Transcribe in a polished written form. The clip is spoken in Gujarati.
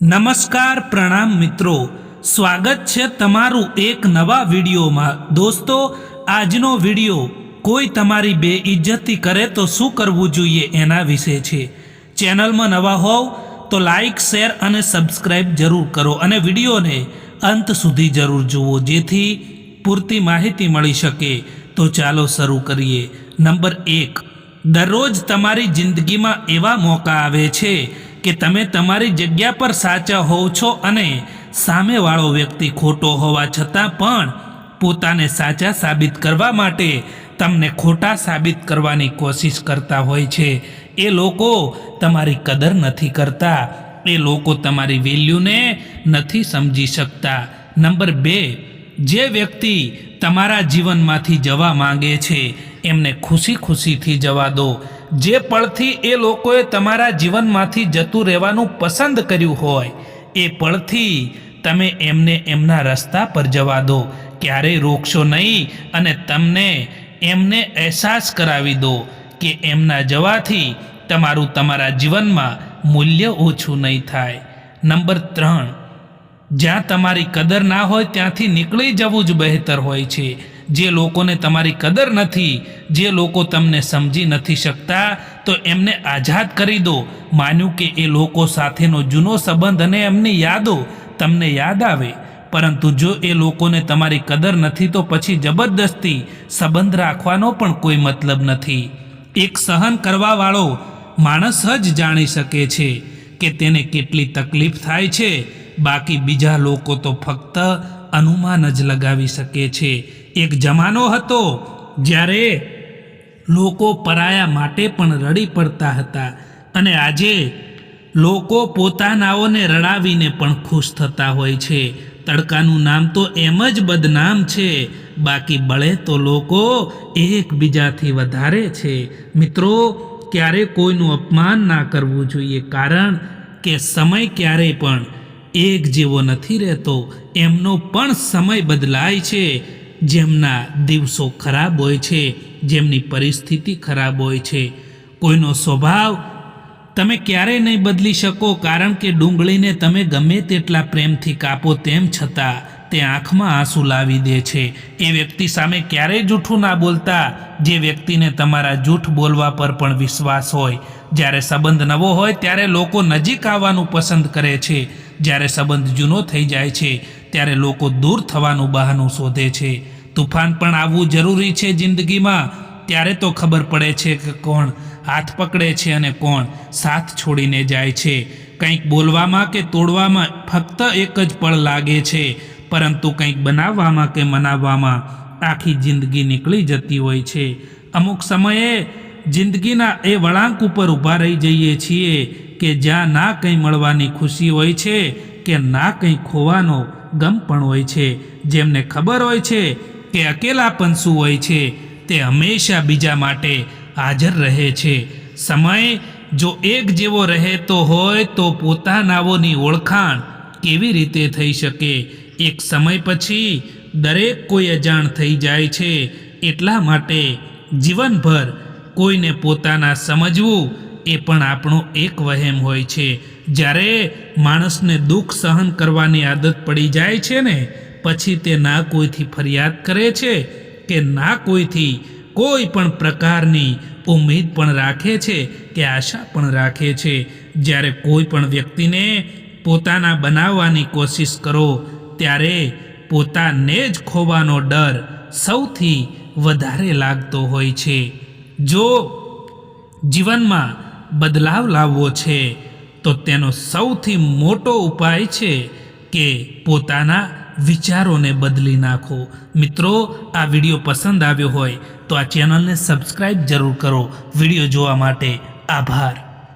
નમસ્કાર પ્રણામ મિત્રો, સ્વાગત છે તમારું એક નવા વિડીયોમાં। દોસ્તો, આજનો વિડીયો કોઈ તમારી બેઇજ્જતી કરે તો શું કરવું જોઈએ એના વિશે છે। ચેનલમાં નવા હોવ તો લાઈક, શેર અને સબસ્ક્રાઈબ જરૂર કરો અને વિડીયોને અંત સુધી જરૂર જુઓ જેથી પૂરતી માહિતી મળી શકે। તો ચાલો શરૂ કરીએ। નંબર 1, દરરોજ તમારી જિંદગીમાં એવા મોકા આવે છે કે તમે તમારી જગ્યા પર સાચા હોવ છો અને સામેવાળો વ્યક્તિ ખોટો હોવા છતાં પણ પોતાને સાચા સાબિત કરવા માટે તમને ખોટા સાબિત કરવાની કોશિશ કરતા હોય છે। એ લોકો તમારી કદર નથી કરતા, એ લોકો તમારી વેલ્યુને નથી સમજી શકતા। નંબર 2, જે વ્યક્તિ તમારા જીવનમાંથી જવા માંગે છે એમને ખુશીથી જવા દો। જે પળથી એ લોકોએ તમારા જીવનમાંથી જતું રહેવાનું પસંદ કર્યું હોય એ પળથી તમે એમને એમના રસ્તા પર જવા દો, ક્યારેય રોકશો નહીં અને તમને એમને અહેસાસ કરાવી દો કે એમના જવાથી તમારા જીવનમાં મૂલ્ય ઓછું નહીં થાય। નંબર 3, જ્યાં તમારી કદર ના હોય ત્યાંથી નીકળી જવું જ બહેતર હોય છે। જે લોકોને તમારી કદર નથી, જે લોકો તમને સમજી નથી શકતા, તો એમને આઝાદ કરી દો। માન્યું કે એ લોકો સાથેનો જૂનો સંબંધ અને એમની યાદો તમને યાદ આવે, પરંતુ જો એ લોકોને તમારી કદર નથી તો પછી જબરદસ્તી સંબંધ રાખવાનો પણ કોઈ મતલબ નથી। એક સહન કરવાવાળો માણસ જ જાણી શકે છે કે તેને કેટલી તકલીફ થાય છે, બાકી બીજા લોકો તો ફક્ત અનુમાન જ લગાવી શકે છે। એક જમાનો હતો જ્યારે લોકો પરાયા માટે પણ રડી પડતા હતા અને આજે લોકો પોતાનાઓને રડાવીને પણ ખુશ થતા હોય છે। તડકાનું નામ તો એમ જ બદનામ છે, બાકી બળે તો લોકો એકબીજાથી વધારે છે। મિત્રો, ક્યારે કોઈનું અપમાન ના કરવું જોઈએ, કારણ કે સમય ક્યારેય પણ એક જેવો નથી રહેતો। એમનો પણ સમય બદલાય છે। જેમના દિવસો ખરાબ હોય છે, જેમની પરિસ્થિતિ ખરાબ હોય છે। કોઈનો સ્વભાવ તમે ક્યારેય નહીં બદલી શકો, કારણ કે ડુંગળીને તમે ગમે તેટલા પ્રેમથી કાપો તેમ છતાં તે આંખમાં આંસુ લાવી દે છે। એ વ્યક્તિ સામે ક્યારેય જૂઠું ના બોલતા જે વ્યક્તિને તમારા જૂઠ બોલવા પર પણ વિશ્વાસ હોય। જ્યારે સંબંધ નવો હોય ત્યારે લોકો નજીક આવવાનું પસંદ કરે છે, જ્યારે સંબંધ જૂનો થઈ જાય છે ત્યારે લોકો દૂર થવાનું બહાનું શોધે છે। તુફાન પણ આવવું જરૂરી છે જિંદગીમાં, ત્યારે તો ખબર પડે છે કે કોણ હાથ પકડે છે અને કોણ સાથ છોડીને જાય છે। કંઈક બોલવામાં કે તોડવામાં ફક્ત એક જ પળ લાગે છે, પરંતુ કંઈક બનાવવામાં કે મનાવવામાં આખી જિંદગી નીકળી જતી હોય છે। અમુક સમયે જિંદગીના એ વળાંક ઉપર ઊભા રહી જઈએ છીએ કે જ્યાં ના કંઈ મળવાની ખુશી હોય છે કે ના કંઈ ખોવાનો ગમ પણ હોય છે। જેમને ખબર હોય છે કે અકેલાપન શું હોય છે તે હંમેશા બીજા માટે હાજર રહે છે। સમય જો એક જેવો રહેતો હોય તો પોતાનાઓની ઓળખાણ કેવી રીતે થઈ શકે? એક સમય પછી દરેક કોઈ અજાણ થઈ જાય છે। એટલા માટે જીવનભર કોઈને પોતાના સમજવું એ પણ આપણો એક વહેમ હોય છે। જ્યારે માણસને દુઃખ સહન કરવાની આદત પડી જાય છે ને, પછી તે ના કોઈથી ફરિયાદ કરે છે કે ના કોઈથી કોઈ પણ પ્રકારની ઉમ્મીદ પણ રાખે છે કે આશા પણ રાખે છે। જ્યારે કોઈ પણ વ્યક્તિને પોતાના બનાવવાની કોશિશ કરો ત્યારે પોતાને જ ખોવાનો ડર સૌથી વધારે લાગતો હોય છે। જો જીવનમાં બદલાવ લાવવો છે તો તેનો સૌથી મોટો ઉપાય છે કે પોતાના વિચારોને બદલી નાખો। મિત્રો, આ વિડીયો પસંદ આવ્યો હોય તો આ ચેનલને સબસ્ક્રાઈબ જરૂર કરો। વિડીયો જોવા માટે આભાર।